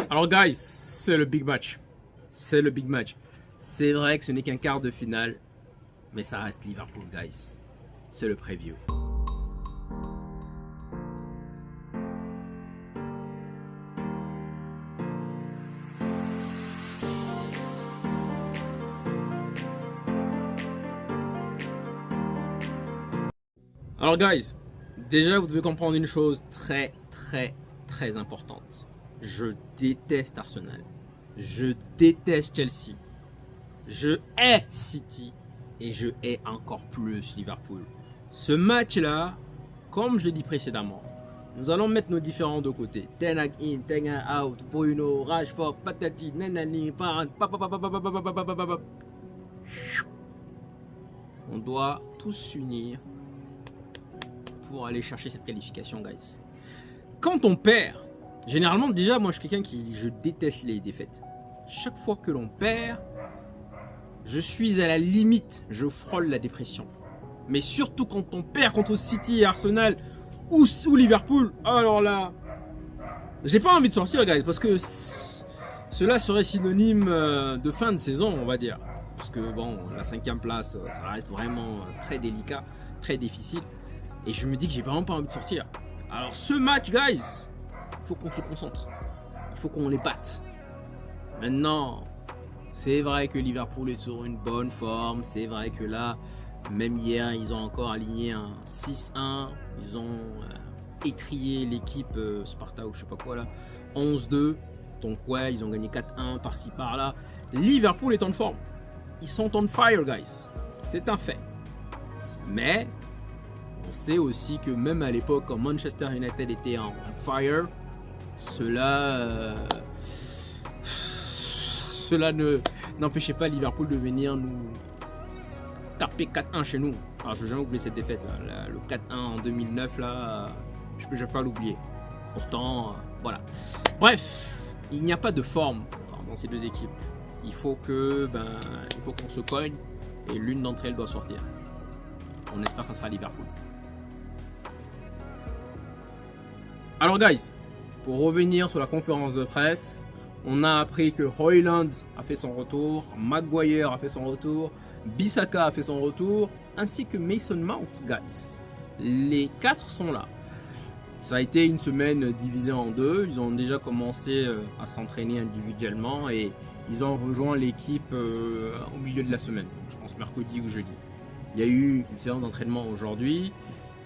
Alors guys, c'est le big match. C'est le big match. C'est vrai que ce n'est qu'un quart de finale, mais ça reste Liverpool, guys. C'est le preview. Alors guys, déjà vous devez comprendre une chose très importante. Je déteste Arsenal. Je déteste Chelsea. Je hais City. Et je hais encore plus Liverpool. Ce match-là, comme je l'ai dit précédemment, nous allons mettre nos différents de côté. Ten Hag in, Ten Hag out, Bruno, Rashford, patati, nanani, on doit tous s'unir pour aller chercher cette qualification, guys. Quand on perd, généralement, déjà, moi, je suis quelqu'un je déteste les défaites. Chaque fois que l'on perd, je suis à la limite, je frôle la dépression. Mais surtout quand on perd contre City et Arsenal ou Liverpool, alors là, j'ai pas envie de sortir, guys, parce que cela serait synonyme de fin de saison, on va dire. Parce que bon, la 5e place, ça reste vraiment très délicat, très difficile. Et je me dis que j'ai vraiment pas envie de sortir. Alors ce match, guys, il faut qu'on se concentre. Il faut qu'on les batte. Maintenant, c'est vrai que Liverpool est sur une bonne forme. C'est vrai que là, même hier, ils ont encore aligné un 6-1. Ils ont étrié l'équipe Sparta ou je sais pas quoi là. 11-2. Donc ouais, ils ont gagné 4-1 par-ci par-là. Liverpool est en forme. Ils sont on fire, guys. C'est un fait. Mais on sait aussi que même à l'époque, quand Manchester United était en fire, cela n'empêchait pas Liverpool de venir nous taper 4-1 chez nous. Alors je vais jamais oublier cette défaite là. Le 4-1 en 2009 là, je ne vais pas l'oublier. Pourtant, voilà. Bref, il n'y a pas de forme dans ces deux équipes. Il faut qu'on se cogne et l'une d'entre elles doit sortir. On espère que ça sera Liverpool. Alors guys, pour revenir sur la conférence de presse, on a appris que Højlund a fait son retour, Maguire a fait son retour, Bissaka a fait son retour, ainsi que Mason Mount, guys. Les 4 sont là. Ça a été une semaine divisée en deux. Ils ont déjà commencé à s'entraîner individuellement et ils ont rejoint l'équipe au milieu de la semaine. Je pense mercredi ou jeudi. Il y a eu une séance d'entraînement aujourd'hui.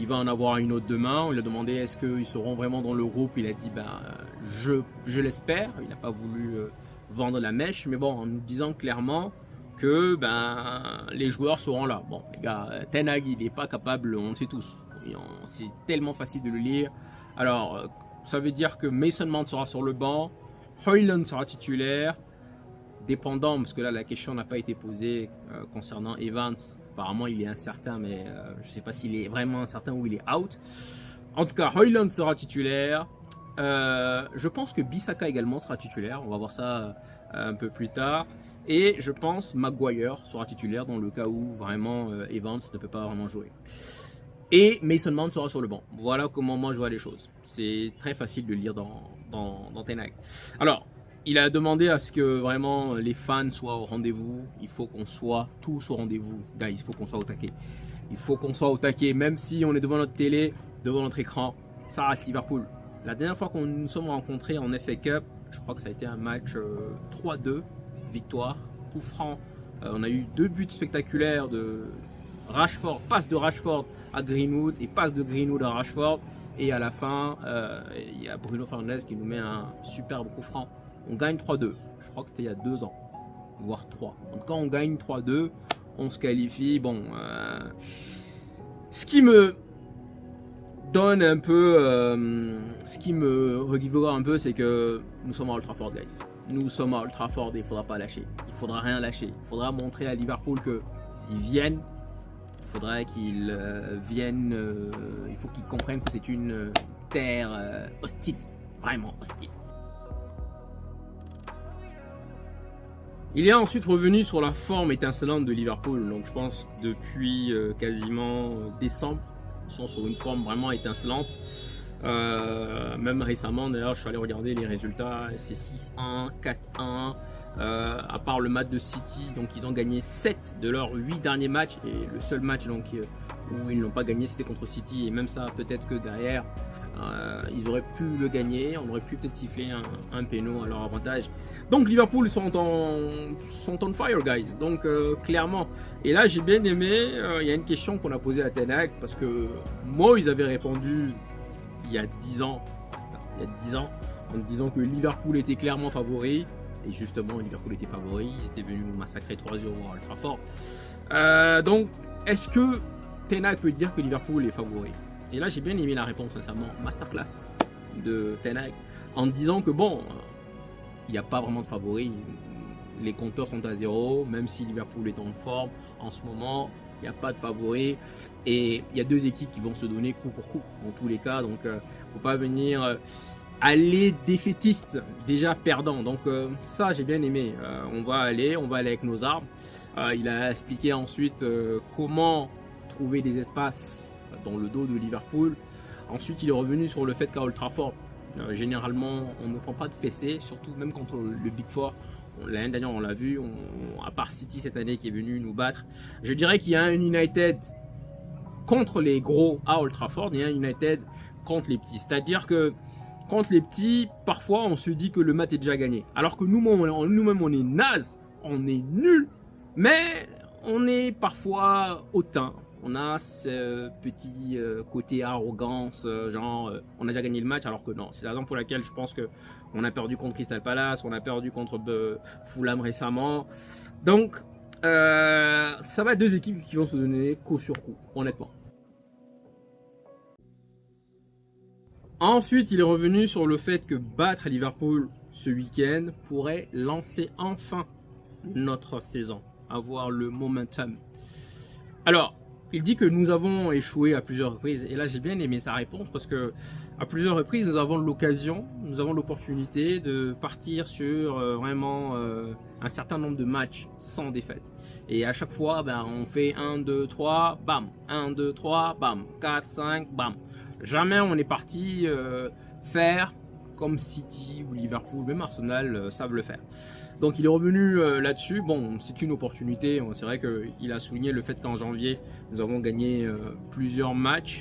Il va en avoir une autre demain. On lui a demandé est-ce qu'ils seront vraiment dans le groupe. Il a dit je l'espère. Il n'a pas voulu vendre la mèche. Mais bon, en nous disant clairement que les joueurs seront là. Bon, les gars, Ten Hag, il n'est pas capable, on le sait tous. C'est tellement facile de le lire. Alors, ça veut dire que Mason Mount sera sur le banc. Højlund sera titulaire. Dépendant, parce que là, la question n'a pas été posée concernant Evans. Apparemment, il est incertain, mais je ne sais pas s'il est vraiment incertain ou il est out. En tout cas, Højlund sera titulaire. Je pense que Bissaka également sera titulaire. On va voir ça un peu plus tard. Et je pense Maguire sera titulaire dans le cas où vraiment Evans ne peut pas vraiment jouer. Et Mason Mount sera sur le banc. Voilà comment moi je vois les choses. C'est très facile de lire dans Ten Hag. Alors, il a demandé à ce que vraiment les fans soient au rendez-vous. Il faut qu'on soit tous au rendez-vous. Guys, il faut qu'on soit au taquet. Il faut qu'on soit au taquet. Même si on est devant notre télé, devant notre écran, ça reste Liverpool. La dernière fois qu'on nous sommes rencontrés en FA Cup, je crois que ça a été un match 3-2, victoire, coup franc. On a eu 2 buts spectaculaires de Rashford, passe de Rashford à Greenwood et passe de Greenwood à Rashford. Et à la fin, il y a Bruno Fernandes qui nous met un superbe coup franc. On gagne 3-2. Je crois que c'était il y a 2 ans, voire 3. Donc quand on gagne 3-2, on se qualifie. Bon, ce qui me donne un peu, ce qui me revigore un peu, c'est que nous sommes à Old Trafford, guys. Nous sommes à Old Trafford et il ne faudra pas lâcher. Il ne faudra rien lâcher. Il faudra montrer à Liverpool qu'ils viennent. Il faudrait qu'ils viennent. Il faut qu'ils comprennent que c'est une terre hostile. Vraiment hostile. Il est ensuite revenu sur la forme étincelante de Liverpool. Donc je pense depuis quasiment décembre, ils sont sur une forme vraiment étincelante. Même récemment, d'ailleurs, je suis allé regarder les résultats, c'est 6-1, 4-1. À part le match de City, donc ils ont gagné 7 de leurs 8 derniers matchs. Et le seul match donc, où ils n'ont pas gagné, c'était contre City. Et même ça, peut-être que derrière, ils auraient pu le gagner. On aurait pu peut-être siffler un péno à leur avantage. Donc Liverpool sont on fire, guys. Donc clairement. Et là, j'ai bien aimé. Il y a une question qu'on a posée à Ten Hag, parce que moi, ils avaient répondu il y a 10 ans. En disant que Liverpool était clairement favori. Et justement, Liverpool était favori. Ils étaient venus nous massacrer 3-0 à Old Trafford. Donc, est-ce que Ten Hag peut dire que Liverpool est favori? Et là, j'ai bien aimé la réponse récemment. Masterclass de Ten Hag. En disant que bon, il n'y a pas vraiment de favori. Les compteurs sont à 0. Même si Liverpool est en forme en ce moment, il n'y a pas de favori. Et il y a deux équipes qui vont se donner coup pour coup. Dans tous les cas. Donc, il ne faut pas venir... aller défaitiste, déjà perdant. Donc ça, j'ai bien aimé. On va aller avec nos armes. Il a expliqué ensuite comment trouver des espaces dans le dos de Liverpool. Ensuite, il est revenu sur le fait qu'à Old Trafford, généralement, on ne prend pas de fessée, surtout même contre le Big Four. L'année dernière, on l'a vu, à part City cette année qui est venu nous battre. Je dirais qu'il y a un United contre les gros à Old Trafford et un United contre les petits. C'est-à-dire que contre les petits, parfois on se dit que le match est déjà gagné. Alors que nous-mêmes on est naze, on est nul, mais on est parfois hautain. On a ce petit côté arrogance, genre on a déjà gagné le match, alors que non. C'est la raison pour laquelle je pense qu'on a perdu contre Crystal Palace, on a perdu contre Fulham récemment. Donc ça va être deux équipes qui vont se donner coup sur coup, honnêtement. Ensuite, il est revenu sur le fait que battre Liverpool ce week-end pourrait lancer enfin notre saison, avoir le momentum. Alors, il dit que nous avons échoué à plusieurs reprises. Et là, j'ai bien aimé sa réponse parce que à plusieurs reprises, nous avons l'occasion, nous avons l'opportunité de partir sur vraiment un certain nombre de matchs sans défaite. Et à chaque fois, on fait 1, 2, 3, bam, 1, 2, 3, bam, 4, 5, bam. Jamais on est parti faire comme City ou Liverpool, même Arsenal savent le faire. Donc il est revenu là-dessus. Bon, c'est une opportunité. C'est vrai qu'il a souligné le fait qu'en janvier, nous avons gagné plusieurs matchs.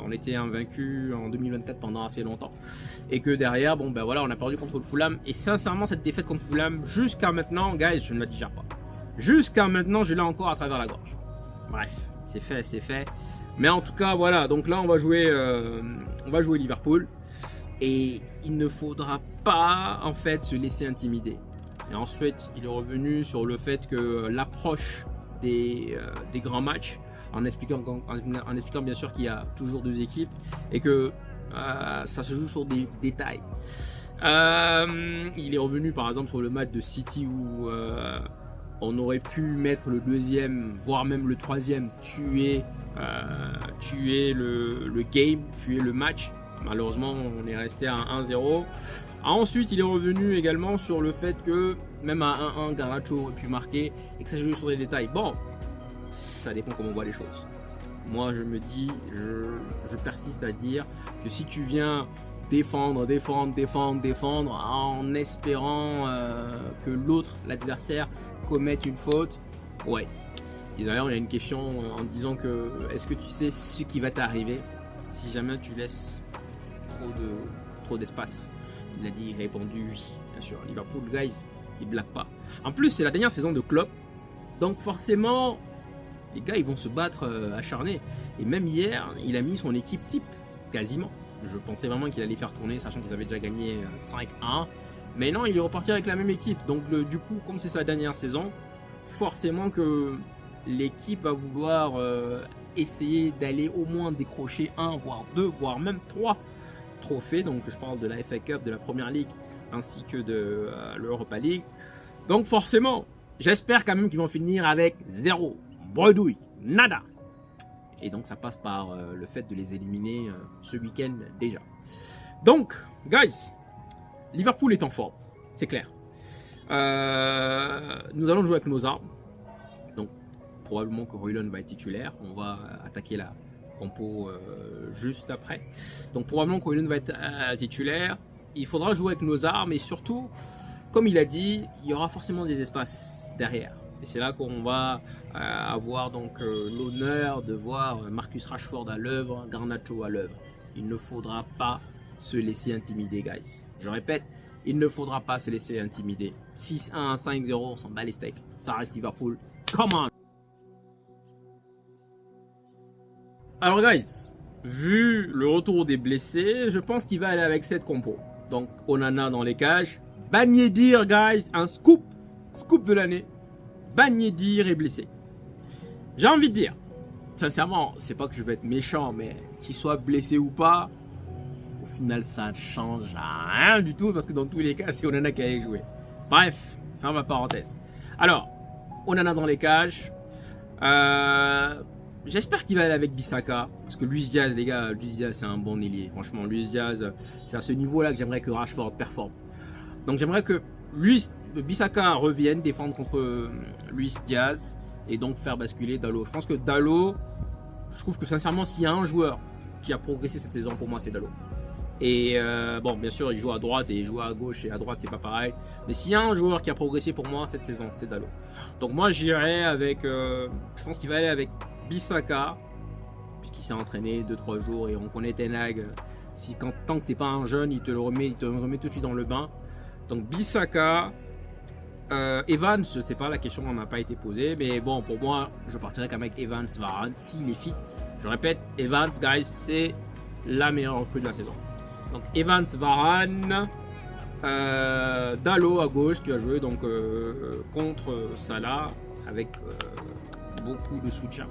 On était invaincus en 2024 pendant assez longtemps. Et que derrière, voilà, on a perdu contre le Fulham. Et sincèrement, cette défaite contre Fulham, jusqu'à maintenant, guys, je ne la digère pas. Jusqu'à maintenant, je l'ai encore à travers la gorge. Bref, c'est fait, c'est fait. Mais en tout cas, voilà. Donc là, on va jouer Liverpool. Et il ne faudra pas, en fait, se laisser intimider. Et ensuite, il est revenu sur le fait que l'approche des grands matchs, en expliquant bien sûr qu'il y a toujours deux équipes et que ça se joue sur des détails. Il est revenu par exemple sur le match de City où on aurait pu mettre le deuxième, voire même le troisième, tuer le game, tuer le match. Malheureusement, on est resté à 1-0. Ensuite, il est revenu également sur le fait que même à 1-1, Garnacho aurait pu marquer et que ça joue sur les détails. Bon, ça dépend comment on voit les choses. Moi, je me dis, je persiste à dire que si tu viens défendre en espérant que l'autre, l'adversaire, commette une faute, ouais. Et d'ailleurs, il y a une question en disant que est-ce que tu sais ce qui va t'arriver si jamais tu laisses trop d'espace? Il a dit, répondu oui, bien sûr. Liverpool, guys, il blague pas. En plus, c'est la dernière saison de Klopp. Donc forcément, les gars, ils vont se battre acharnés. Et même hier, il a mis son équipe type, quasiment. Je pensais vraiment qu'il allait faire tourner, sachant qu'ils avaient déjà gagné 5-1. Mais non, il est reparti avec la même équipe. Donc du coup, comme c'est sa dernière saison, forcément que l'équipe va vouloir essayer d'aller au moins décrocher 1, voire 2, voire même 3 trophées. Donc je parle de la FA Cup, de la Première Ligue ainsi que de l'Europa League. Donc forcément, j'espère quand même qu'ils vont finir avec 0, bredouille, nada. Et donc ça passe par le fait de les éliminer ce week-end déjà. Donc, guys, Liverpool est en forme, c'est clair. Nous allons jouer avec nos armes. Donc probablement que Højlund va être titulaire. On va attaquer compo juste après. Donc probablement qu'Hoyland va être titulaire. Il faudra jouer avec nos armes et surtout, comme il a dit, il y aura forcément des espaces derrière. Et c'est là qu'on va avoir donc l'honneur de voir Marcus Rashford à l'œuvre, Garnacho à l'œuvre. Il ne faudra pas se laisser intimider, guys. Je répète, il ne faudra pas se laisser intimider. 6-1, 5-0, on s'en bat les steaks. Ça reste Liverpool. Come on! Alors, guys, vu le retour des blessés, je pense qu'il va aller avec cette compo. Donc, Onana dans les cages. Ben Yedder, guys, un scoop de l'année. Ben Yedder est blessé. J'ai envie de dire, sincèrement, c'est pas que je vais être méchant, mais qu'il soit blessé ou pas, au final, ça ne change rien du tout, parce que dans tous les cas, c'est Onana qui allait jouer. Bref, ferme ma parenthèse. Alors, Onana dans les cages. J'espère qu'il va aller avec Bissaka, parce que Luis Diaz, les gars, Luis Diaz, c'est un bon ailier. Franchement, Luis Diaz, c'est à ce niveau-là que j'aimerais que Rashford performe. Donc, j'aimerais que Bissaka revienne défendre contre Luis Diaz et donc faire basculer Dalot. Je pense que Dalot, je trouve que sincèrement, s'il y a un joueur qui a progressé cette saison, pour moi, c'est Dalot. Et bon, bien sûr, il joue à droite et il joue à gauche, et à droite, c'est pas pareil. Mais s'il y a un joueur qui a progressé pour moi cette saison, c'est Dalot. Donc moi, j'irai avec, je pense qu'il va aller avec Bissaka, puisqu'il s'est entraîné 2-3 jours et on connaît Ten Hag. Tant que c'est pas un jeune, il te remet tout de suite dans le bain. Donc Bissaka, Evans, je sais pas, la question n'a pas été posée, mais bon, pour moi, je partirai qu'avec Evans, Varane, s'il est fit. Je répète, Evans, guys, c'est la meilleure recrue de la saison. Donc Evans, Varane, Dalot à gauche qui va jouer donc contre Salah avec beaucoup de soutien.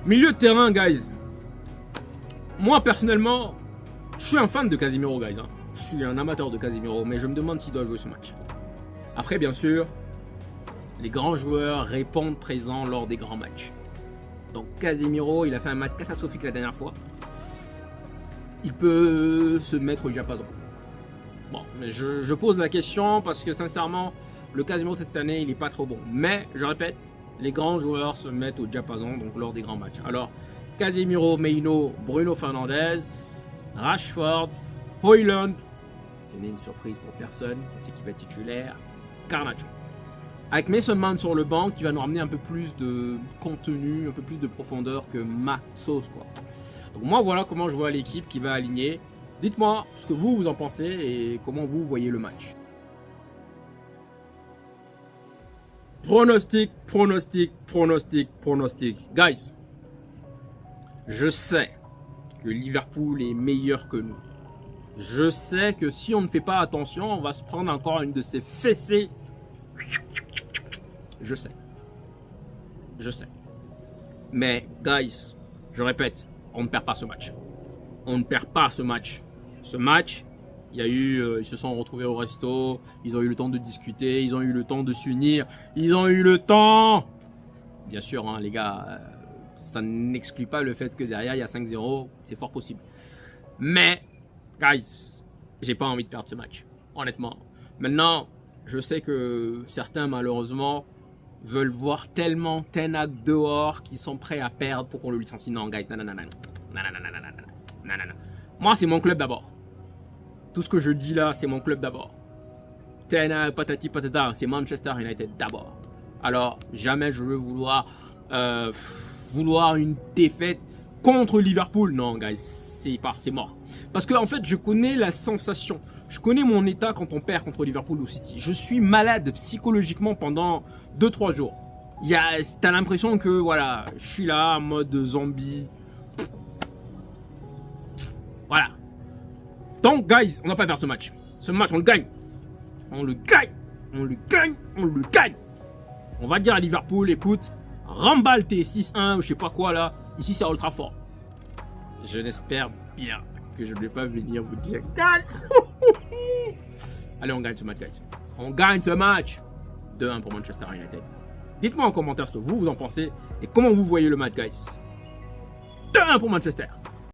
Milieu de terrain, guys. Moi personnellement, je suis un fan de Casemiro, guys. Hein. Je suis un amateur de Casemiro, mais je me demande s'il doit jouer ce match. Après, bien sûr, les grands joueurs répondent présents lors des grands matchs. Donc Casemiro, il a fait un match catastrophique la dernière fois. Il peut se mettre au diapason. Bon, mais je pose la question parce que sincèrement, le Casemiro de cette année, il n'est pas trop bon. Mais, je répète, les grands joueurs se mettent au diapason donc lors des grands matchs. Alors, Casemiro, Maino, Bruno Fernandes, Rashford, Højlund. Ce n'est une surprise pour personne. On sait qu'il va être titulaire. Garnacho. Avec Mason Mount sur le banc qui va nous ramener un peu plus de contenu, un peu plus de profondeur que Maxos, quoi. Donc moi, voilà comment je vois l'équipe qui va aligner. Dites-moi ce que vous en pensez et comment vous voyez le match. Pronostic. Guys, je sais que Liverpool est meilleur que nous. Je sais que si on ne fait pas attention, on va se prendre encore une de ces fessées. Je sais. Mais, guys, je répète, on ne perd pas ce match. Ce match, il y a eu, ils se sont retrouvés au resto, ils ont eu le temps de discuter, ils ont eu le temps de s'unir, ils ont eu le temps. Bien sûr, hein, les gars, ça n'exclut pas le fait que derrière il y a 5-0, c'est fort possible. Mais, guys, j'ai pas envie de perdre ce match, honnêtement. Maintenant, je sais que certains, malheureusement, veulent voir tellement Ten Hag dehors qu'ils sont prêts à perdre pour qu'on le licencie. Non, guys, non. Moi, c'est mon club d'abord. Tout ce que je dis là, c'est mon club d'abord. Ten Hag, patati patata, c'est Manchester United d'abord. Alors, jamais je veux vouloir une défaite contre Liverpool. Non, guys, c'est mort. Parce que en fait, je connais la sensation. Je connais mon état quand on perd contre Liverpool ou City. Je suis malade psychologiquement pendant 2-3 jours. T'as l'impression que voilà, je suis là en mode zombie. Voilà. Donc, guys, on n'a pas perdre ce match. Ce match, on le gagne. On le gagne. On va dire à Liverpool, écoute, remballe tes 6-1 ou je sais pas quoi là. Ici, c'est ultra fort. Je l'espère bien que je ne vais pas venir vous dire, guys. Allez, on gagne ce match, guys. On gagne ce match. 2-1 pour Manchester United. Dites-moi en commentaire ce que vous en pensez et comment vous voyez le match, guys. 2-1 pour Manchester.